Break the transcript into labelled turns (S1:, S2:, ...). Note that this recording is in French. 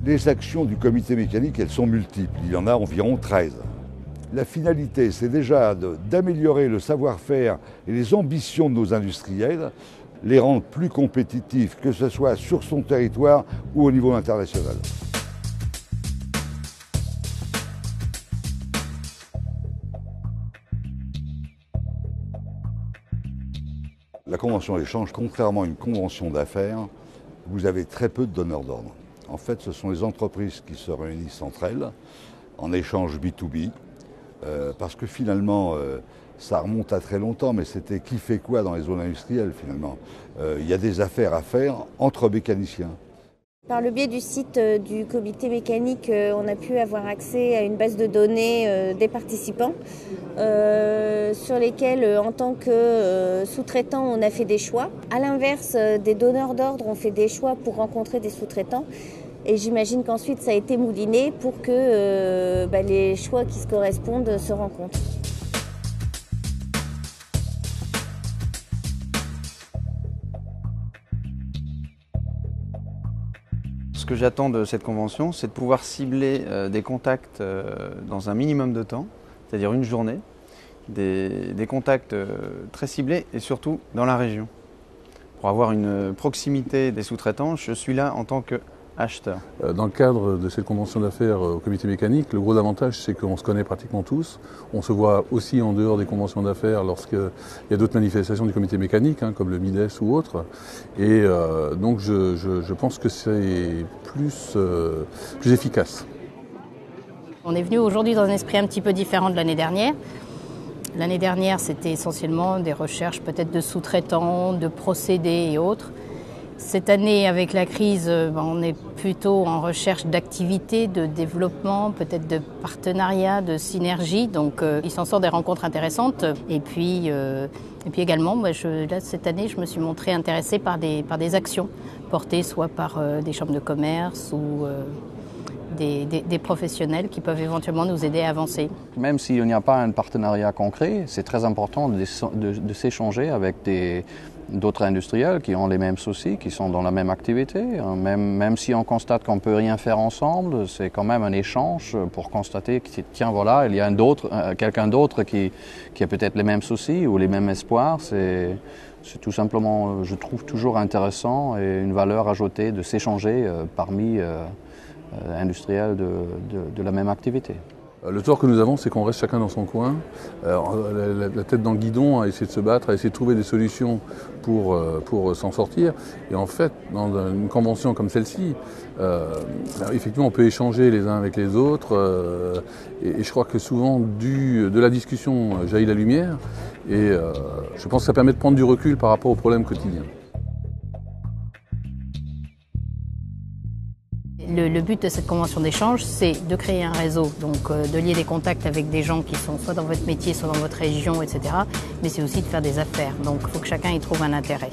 S1: Les actions du comité mécanique, elles sont multiples. Il y en a environ 13. La finalité, c'est déjà d'améliorer le savoir-faire et les ambitions de nos industriels, les rendre plus compétitifs, que ce soit sur son territoire ou au niveau international. La convention d'échange, contrairement à une convention d'affaires, vous avez très peu de donneurs d'ordre. En fait, ce sont les entreprises qui se réunissent entre elles en échange B2B, parce que finalement, ça remonte à très longtemps, mais c'était qui fait quoi dans les zones industrielles finalement. Il y a des affaires à faire entre mécaniciens.
S2: Par le biais du site du comité mécanique, on a pu avoir accès à une base de données des participants sur lesquels, en tant que sous-traitant, on a fait des choix. À l'inverse, des donneurs d'ordre ont fait des choix pour rencontrer des sous-traitants. Et j'imagine qu'ensuite, ça a été mouliné pour que les choix qui se correspondent se rencontrent.
S3: Ce que j'attends de cette convention, c'est de pouvoir cibler des contacts dans un minimum de temps, c'est-à-dire une journée, des contacts très ciblés et surtout dans la région. Pour avoir une proximité des sous-traitants, je suis là en tant qu'acheteur.
S4: Dans le cadre de cette convention d'affaires au comité mécanique, le gros avantage, c'est qu'on se connaît pratiquement tous. On se voit aussi en dehors des conventions d'affaires lorsqu'il y a d'autres manifestations du comité mécanique, comme le MIDES ou autre. Et donc je pense que c'est plus efficace.
S5: On est venu aujourd'hui dans un esprit un petit peu différent de l'année dernière. L'année dernière, c'était essentiellement des recherches peut-être de sous-traitants, de procédés et autres. Cette année, avec la crise, on est plutôt en recherche d'activités, de développement, peut-être de partenariats, de synergie. Donc, il s'en sort des rencontres intéressantes. Et puis également, cette année, je me suis montrée intéressée par des actions portées soit par des chambres de commerce ou des professionnels qui peuvent éventuellement nous aider à avancer.
S6: Même s'il n'y a pas un partenariat concret, c'est très important de s'échanger avec d'autres industriels qui ont les mêmes soucis, qui sont dans la même activité. Même si on constate qu'on ne peut rien faire ensemble, c'est quand même un échange pour constater que tiens voilà, il y a quelqu'un d'autre qui a peut-être les mêmes soucis ou les mêmes espoirs. C'est tout simplement, je trouve toujours intéressant et une valeur ajoutée de s'échanger parmi industriels de la même activité.
S4: Le tort que nous avons, c'est qu'on reste chacun dans son coin, la tête dans le guidon, à essayer de se battre, à essayer de trouver des solutions pour s'en sortir. Et en fait, dans une convention comme celle-ci, effectivement, on peut échanger les uns avec les autres. Et je crois que souvent, de la discussion jaillit la lumière. Et je pense que ça permet de prendre du recul par rapport aux problèmes quotidiens.
S5: Le but de cette convention d'échange, c'est de créer un réseau, donc de lier des contacts avec des gens qui sont soit dans votre métier, soit dans votre région, etc. Mais c'est aussi de faire des affaires, donc il faut que chacun y trouve un intérêt.